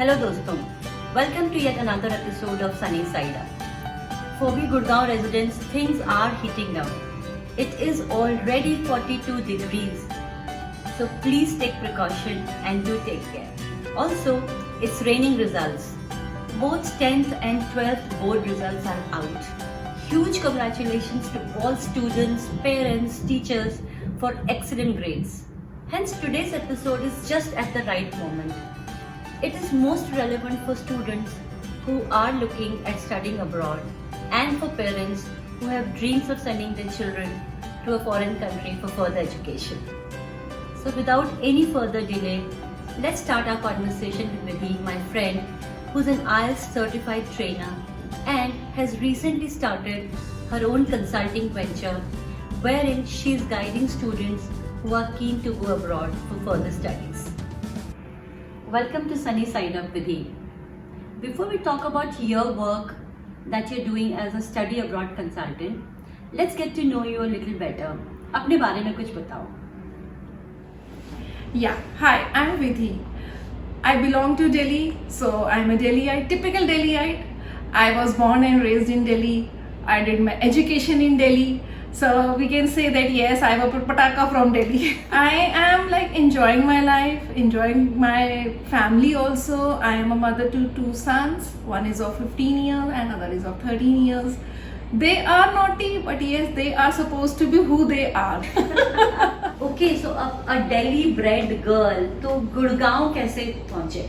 Hello दोस्तों, welcome to yet another episode of Sunny Side Up. For we Gurgaon residents, things are heating up. It is already 42 degrees. So please take precaution and do take care. Also, it's raining results. Both 10th and 12th board results are out. Huge congratulations to all students, parents, teachers for excellent grades. Hence, today's episode is just at the right moment. It is most relevant for students who are looking at studying abroad and for parents who have dreams of sending their children to a foreign country for further education. So without any further delay, let's start our conversation with Vidhi, my friend, who's an IELTS certified trainer and has recently started her own consulting venture wherein she is guiding students who are keen to go abroad for further studies. Welcome to Sunny Side Up, Vidhi. Before we talk about your work that you're doing as a study abroad consultant, let's get to know you a little better. अपने बारे में कुछ बताओ. Yeah, hi, I'm Vidhi. I belong to Delhi, so I'm a Delhiite, typical Delhiite. I was born and raised in Delhi. I did my education in Delhi. So we can say that yes, I'm a pataka from Delhi. I am like enjoying my life, enjoying my family also. I am a mother to two sons. One is of 15 years and another is of 13 years. They are naughty, but yes, they are supposed to be who they are. Okay, so a Delhi bred girl, तो गुड़गांव कैसे पहुँचे?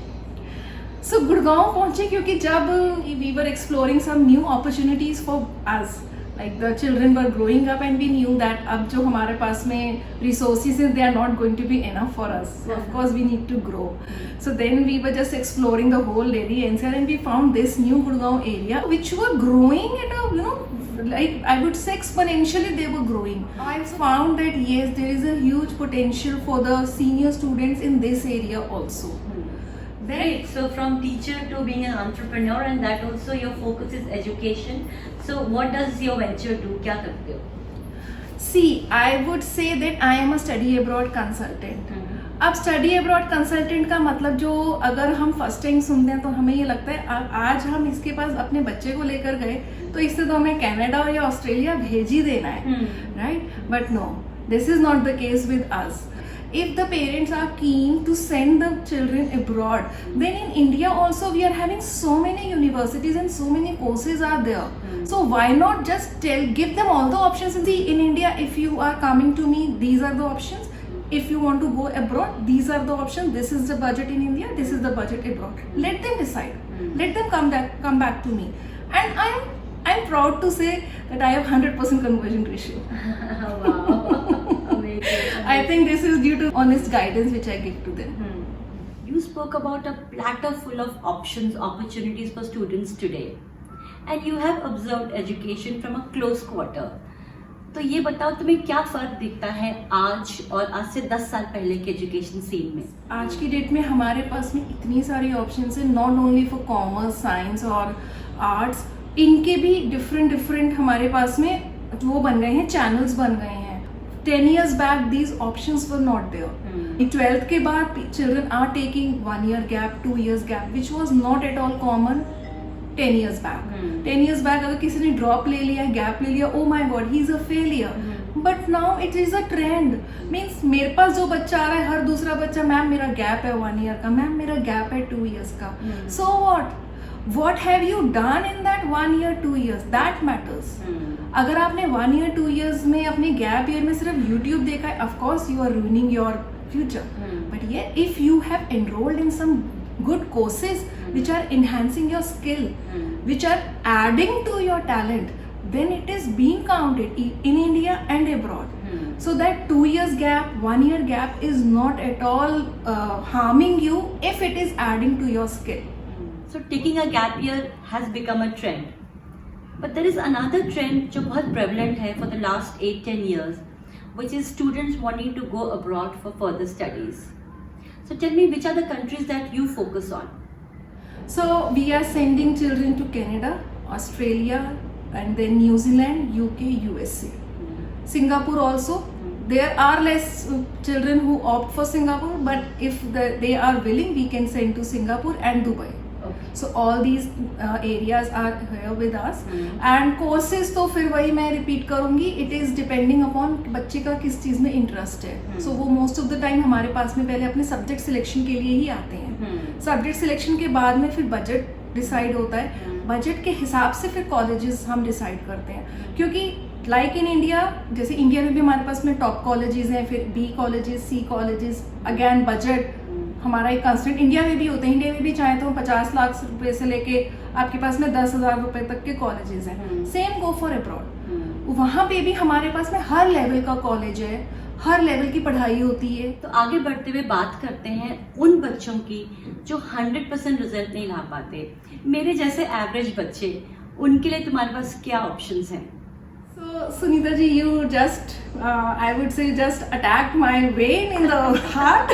So Gurgaon पहुंचे क्योंकि जब we were exploring some new opportunities for us. Like the children were growing up and we knew that अब जो हमारे पास में resources हैं, they are not going to be enough for us. So of course we need to grow. So then we were just exploring the whole Delhi NCR and we found this new Gurgaon area which were growing at a like I would say exponentially they were growing. I found that yes, there is a huge potential for the senior students in this area also. Great. So from teacher to being an entrepreneur, and that also your focus is education. So what does your venture do? क्या करते हो? See, I would say that I am a study abroad consultant. अब study abroad consultant का मतलब जो अगर हम first time सुनते हैं तो हमें ये लगता है आज हम इसके पास अपने बच्चे को लेकर गए तो इससे तो हमें कनाडा या ऑस्ट्रेलिया भेज ही देना है, right? But no, this is not the case with us. If the parents are keen to send the children abroad, then in India also we are having so many universities and so many courses are there. So why not just give them all the options? See, in India, if you are coming to me, these are the options. If you want to go abroad, these are the options. This is the budget in India. This is the budget abroad. Let them decide. Let them come back to me. And I'm proud to say that I have 100% conversion ratio. Wow. I think this is due to honest guidance which I give to them. You spoke about a platter full of opportunities for students today, and you have observed education from a close quarter. तो ये बताओ तुम्हें क्या फर्क दिखता है आज और आज से 10 साल पहले के एजुकेशन सीन में? आज की डेट में हमारे पास में इतनी सारी ऑप्शंस है, not only for commerce, science और आर्ट्स. इनके भी डिफरेंट हमारे पास में वो बन गए हैं, चैनल्स बन गए हैं. 10 years back these options were not there. 12th के बाद children are taking 1 year gap, 2 years gap, which was not at all common 10 years back. 10 years back अगर किसी ने drop ले लिया, gap ले लिया, oh my god, he is a failure. But now it is a trend. Means मेरे पास जो बच्चा आ रहा है, हर दूसरा बच्चा, मैम मेरा gap है 1 year का, मैम मेरा gap है 2 years का. So what have you done in that 1 year 2 years? That matters. अगर आपने 1 year 2 years में अपने गैप ईयर में सिर्फ YouTube देखा है, of course you are ruining your future. But yeah, if you have enrolled in some good courses which are enhancing your skill, which are adding to your talent, then it is being counted in India and abroad. So that 2 years gap, 1 year gap is not at all harming you if it is adding to your skill. So taking a gap year has become a trend. But there is another trend जो बहुत prevalent है for the last 8-10 years, which is students wanting to go abroad for further studies. So tell me, which are the countries that you focus on? So we are sending children to Canada, Australia, and then New Zealand, UK, USA. Singapore also. there are less children who opt for Singapore, but if they are willing, we can send to Singapore and Dubai. Okay. So all these areas are here with us. Hmm. And courses तो फिर वही मैं repeat करूंगी, it is depending upon बच्चे का किस चीज़ में interest है. Hmm. So वो most of the time हमारे पास में पहले अपने सब्जेक्ट सिलेक्शन के लिए ही आते हैं. Hmm. सब्जेक्ट सिलेक्शन के बाद में फिर बजट डिसाइड होता है. Hmm. बजट के हिसाब से फिर कॉलेजेस हम डिसाइड करते हैं, क्योंकि लाइक इन इंडिया, जैसे इंडिया में भी हमारे पास में टॉप कॉलेजेस हैं, फिर बी कॉलेजेस, सी कॉलेजेस, अगेन बजट हमारा एक कांस्टेंट इंडिया में भी होता है. इंडिया में भी चाहे तो 50 लाख रुपए से लेके आपके पास में 10,000 रुपए तक के कॉलेजेस हैं. Same go for abroad. वहाँ पे भी हमारे पास में हर लेवल का कॉलेज है, हर लेवल की पढ़ाई होती है. तो आगे बढ़ते हुए बात करते हैं उन बच्चों की जो 100% रिजल्ट नहीं ला पाते, मेरे जैसे एवरेज बच्चे, उनके लिए तुम्हारे पास क्या ऑप्शंस हैं? So Sunita ji, you just I would say just attacked my vein in the heart.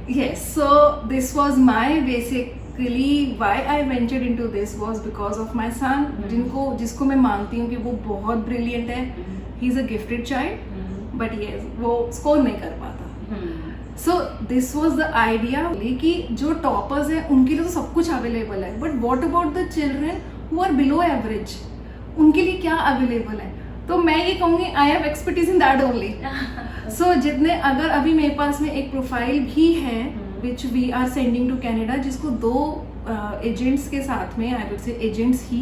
Yes, so this was my basically why I ventured into this was because of my son, जिसको मैं मानती हूँ कि वो बहुत brilliant है. He is a gifted child, but yes, वो score नहीं कर पाता. So this was the idea कि जो टॉपर्स हैं उनके लिए तो सब कुछ अवेलेबल है, but what about the children who are below average? उनके लिए क्या अवेलेबल है? तो मैं ये कहूँगी I have expertise in that only. So जितने, अगर अभी मेरे पास में एक प्रोफाइल भी है which we are sending to Canada, जिसको 2 एजेंट्स के साथ में, आई वुड से एजेंट्स ही,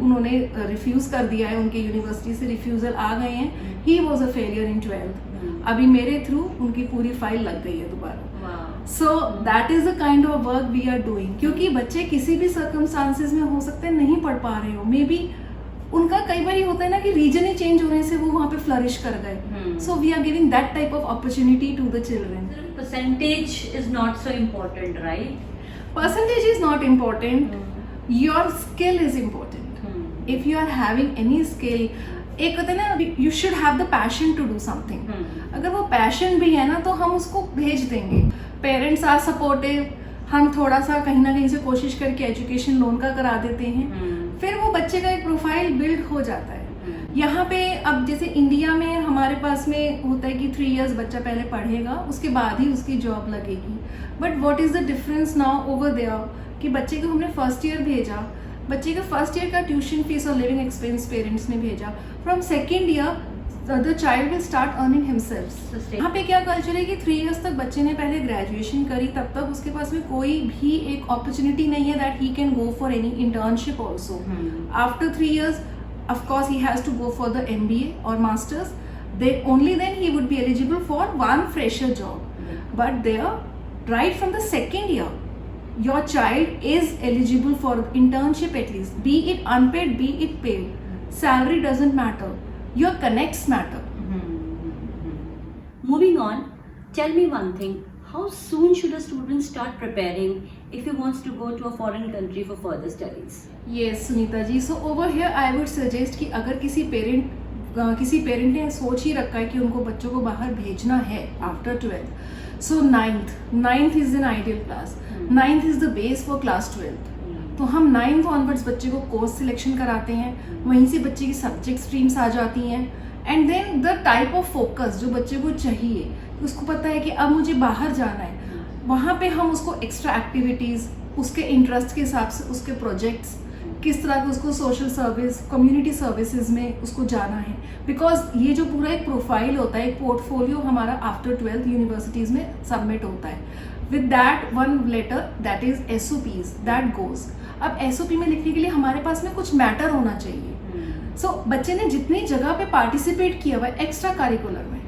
उन्होंने रिफ्यूज कर दिया है, उनके यूनिवर्सिटी से रिफ्यूजल आ गए हैं. He was a failure in 12th. अभी मेरे थ्रू उनकी पूरी फाइल लग गई है दोबारा. So that is the kind of work we are doing, क्योंकि बच्चे किसी भी सर्कमस्टांसिस में हो सकते हैं नहीं पढ़ पा रहे हो. मे बी उनका कई बार होता है ना कि रीजन ही चेंज होने से वो वहाँ पे फ्लरिश कर गए. So we are giving that type of opportunity to the children. Percentage is not so important, right? Percentage is not important. Your skill is important. If you are having any skill, एक होता है ना, you should have the passion to do something. अगर वो passion भी है ना तो हम उसको भेज देंगे. Parents are supportive. हम थोड़ा सा कहीं ना कहीं से कोशिश करके एजुकेशन लोन का करा देते हैं. फिर वो बच्चे का एक प्रोफाइल बिल्ड हो जाता है. यहाँ पे अब जैसे इंडिया में हमारे पास में होता है कि 3 years बच्चा पहले पढ़ेगा, उसके बाद ही उसकी जॉब लगेगी. But what is the difference now over there कि बच्चे को हमने फर्स्ट ईयर भेजा, बच्चे का फर्स्ट ईयर का ट्यूशन फीस और लिविंग एक्सपेंस पेरेंट्स ने भेजा. From second year the child will start earning himself. यहाँ पे क्या कल्चर है कि 3 years तक बच्चे ने पहले ग्रेजुएशन करी, तब तक उसके पास में कोई भी एक अपॉर्चुनिटी नहीं है that he can go for any internship also. After 3 years of course he has to go for the MBA or masters. Only then he would be eligible for one fresher job. But there, right from the second year, your child is eligible for internship at least, be it unpaid, be it paid. Salary doesn't matter, your connects matter. Moving on, tell me one thing, how soon should a student start preparing if he wants to go to a foreign country for further studies? Yes, Sunita ji. So over here I would suggest कि अगर किसी parent ने सोच ही रखा है कि उनको बच्चों को बाहर भेजना है after 12th, so 9th is an ideal class. 9th is the base for class 12th. तो हम 9th ऑनवर्ड्स बच्चे को कोर्स सिलेक्शन कराते हैं, वहीं से बच्चे की सब्जेक्ट स्ट्रीम्स आ जाती हैं. And then the type of focus जो बच्चे को चाहिए, उसको पता है कि अब मुझे बाहर जाना है, वहाँ पे हम उसको एक्स्ट्रा एक्टिविटीज़, उसके इंटरेस्ट के हिसाब से उसके प्रोजेक्ट्स, किस तरह के उसको सोशल सर्विस, कम्युनिटी सर्विसेज में उसको जाना है. बिकॉज ये जो पूरा एक प्रोफाइल होता है, एक पोर्टफोलियो हमारा आफ्टर 12th यूनिवर्सिटीज़ में सबमिट होता है. With that one letter that is SOPs that goes. अब SOP में लिखने के लिए हमारे पास में कुछ मैटर होना चाहिए. बच्चे ने जितनी जगह पे पार्टिसिपेट किया हुआ है एक्स्ट्रा करिकुलर में,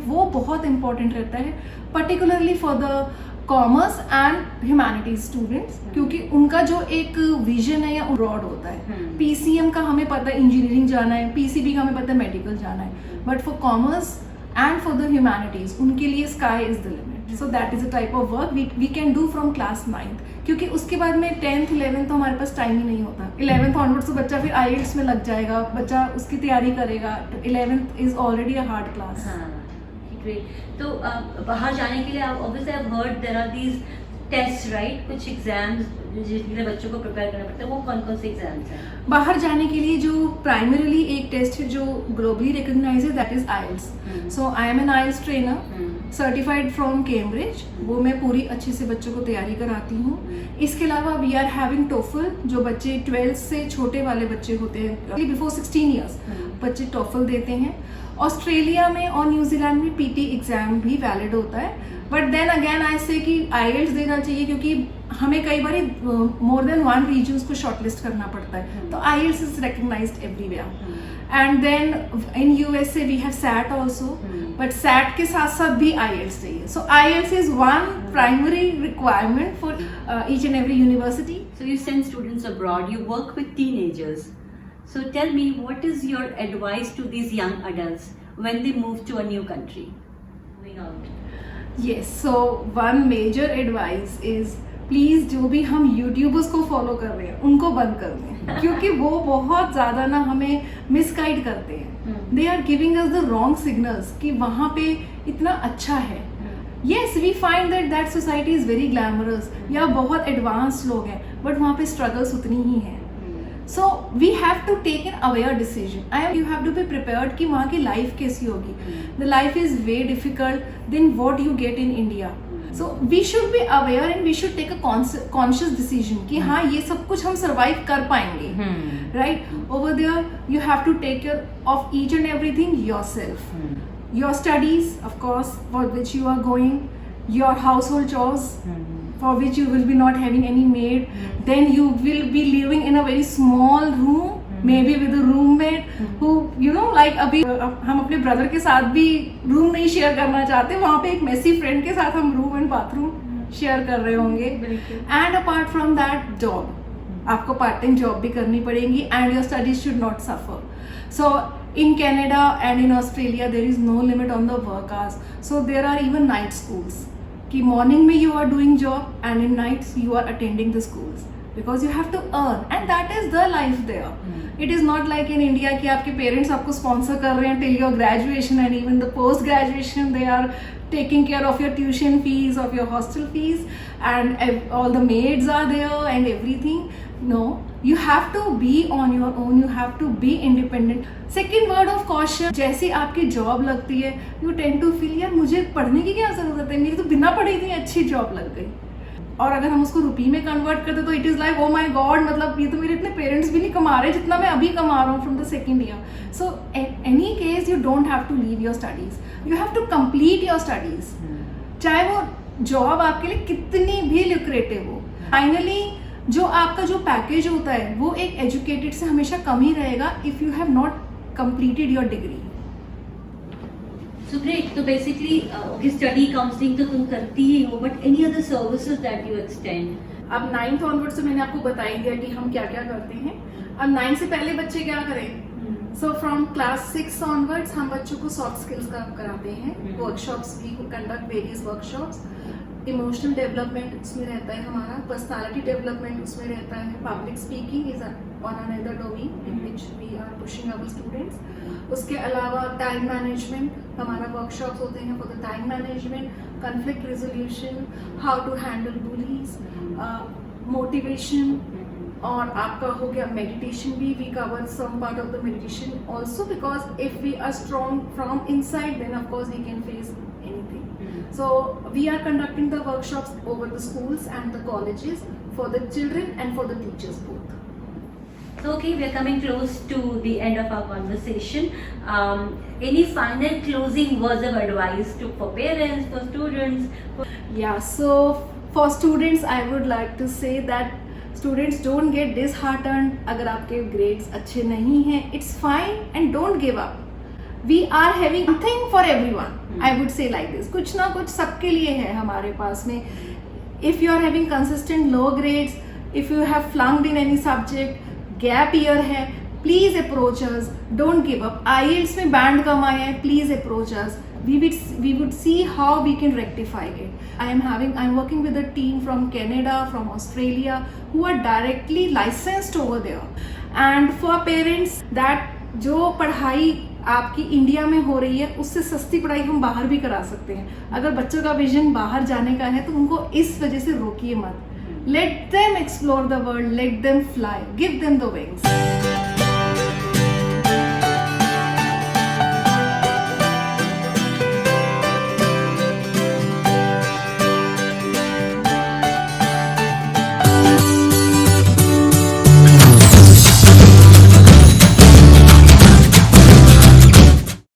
वो बहुत इंपॉर्टेंट रहता है, particularly for the commerce and humanities students, क्योंकि उनका जो एक विजन है या ब्रॉड होता है. PCM का हमें पता है इंजीनियरिंग जाना है, PCB का हमें पता है मेडिकल जाना है, but for commerce and for the humanities उनके लिए sky is the limit. So that is a type of work we can do from class 9th, क्योंकि उसके बाद में 10th 11th तो हमारे पास टाइम ही नहीं होता. 11th ऑनवर्ड्स तो बच्चा फिर IELTS में लग जाएगा, बच्चा उसकी तैयारी करेगा. 11th is already a hard class. Great. तो बाहर जाने के लिए obviously I have heard there are these test, right? कुछ एग्जाम्स जिनके लिए बच्चों को प्रिपेयर करना पड़ता है, वो कौन कौन से एग्जाम्स हैं? बाहर जाने के लिए जो प्राइमरीली एक टेस्ट है जो ग्लोबली रिकॉग्नाइज है, that is IELTS. So I am an IELTS trainer certified from Cambridge. वो मैं पूरी अच्छे से बच्चों को तैयारी कराती हूँ. इसके अलावा वी आर हैविंग टोफल, जो बच्चे 12 से छोटे वाले बच्चे होते हैं, बिफोर 16 ईयर्स बच्चे टोफल देते हैं. ऑस्ट्रेलिया में और न्यूजीलैंड में पीटी एग्जाम भी वैलिड होता है. बट देन अगेन आई से कि आईएल्स देना चाहिए, क्योंकि हमें कई बार मोर देन वन रीजन्स को शॉर्टलिस्ट करना पड़ता है. तो IELTS is recognised everywhere. And then in USA we have SAT also, but SAT के साथ साथ भी आईएल्स चाहिए. So IELTS is one primary requirement for each and every university. So you send students abroad, you work with teenagers. So tell me, what is your advice to these young adults when they move to a new country? Moving out. Yes, so one major advice is please जो भी हम YouTubers को follow कर रहे हैं उनको बंद कर दें, क्योंकि वो बहुत ज्यादा ना हमें मिसगाइड करते हैं. They are giving us the wrong signals कि वहाँ पे इतना अच्छा है. Yes, we find that society is very glamorous, या बहुत एडवांस लोग हैं, बट वहाँ पे स्ट्रगल्स उतनी ही हैं. So we have to take an aware decision. You have to be prepared कि वहाँ की लाइफ कैसी होगी. The life is way difficult than what you get in India. So we should be aware and we should take a conscious decision कि हाँ, ये सब कुछ हम सर्वाइव कर पाएंगे. Right, over there you have to take care of each and everything yourself. Your studies, of course, for which you are going, your household chores, for which you will be not having any maid. Then you will be living in a very small room, maybe with a roommate who, you know, like अभी हम अपने brother के साथ भी room नहीं share करना चाहते, वहाँ पे एक मेसी फ्रेंड के साथ हम रूम एंड बाथरूम शेयर कर रहे होंगे. And apart from that, job, आपको पार्ट टाइम जॉब भी करनी पड़ेगी, and your studies should not suffer. So in Canada and in Australia there is no limit on the work hours. So there are even night schools. कि morning में you are doing job and in nights you are attending the schools because you have to earn, and that is the life there. It is not like in India कि आपके parents आपको sponsor कर रहे हैं till your graduation, and even the post graduation they are taking care of your tuition fees, of your hostel fees, and all the maids are there and everything. No, you have to be on your own, you have to be independent. Second word of caution, जैसे आपकी job लगती है you tend to feel यार मुझे पढ़ने की क्या जरूरत है, मेरी तो बिना पढ़े इतनी अच्छी जॉब लग गई. और अगर हम उसको रुपये में कन्वर्ट करते तो it is like oh my God, मतलब ये तो मेरे इतने पेरेंट्स भी नहीं कमा रहे जितना मैं अभी कमा रहा हूँ from the second year. So any case you don't have to leave your studies, you have to complete your studies, चाहे वो जॉब आपके लिए कितनी भी लुक्रेटिव हो. फाइनली जो आपका जो पैकेज होता है वो एक एजुकेटेड से हमेशा कम ही रहेगा if you have not completed your degree. So great. तो basically स्टडी काउंसलिंग तो तुम करती ही हो, but any other services that you extend? अब 9th ऑनवर्ड से मैंने आपको बता ही दिया कि हम क्या क्या करते हैं. अब 9 से पहले बच्चे क्या करें. सो फ्रॉम क्लास 6 ऑनवर्ड्स हम बच्चों को सॉफ्ट स्किल्स का कराते हैं. वर्कशॉप्स भी conduct various workshops. Emotional development उसमें रहता है हमारा, पर्सनालिटी डेवलपमेंट उसमें रहता है, public speaking is on another domain in which we are pushing our students. उसके अलावा टाइम मैनेजमेंट हमारा वर्कशॉप्स होते हैं for the time management, conflict resolution, how to handle bullies, motivation, और आपका हो गया मेडिटेशन भी. We cover some part of the meditation also, because if we are strong from inside then of course we can face anything. So we are conducting the workshops over the schools and the colleges for the children and for the teachers both. So okay, we are coming close to the end of our conversation. Any final closing words of advice for parents, for students? Yeah, so for students I would like to say that students don't get disheartened अगर आपके grades अच्छे नहीं हैं. It's fine and don't give up. We are having something for everyone. I would say like this. कुछ ना कुछ सबके लिए है हमारे पास में. If you are having consistent low grades, if you have flunked in any subject, gap year है, please approach us. Don't give up. IELTS में band कम आया है, please approach us. We would see how we can rectify it. I'm working with a team from Canada, from Australia, who are directly licensed over there. And for parents that जो पढ़ाई आपकी India में हो रही है उससे सस्ती पढ़ाई हम बाहर भी करा सकते हैं। अगर बच्चों का विजन बाहर जाने का है तो उनको इस वजह से रोकिए मत। Let them explore the world, let them fly, give them the wings.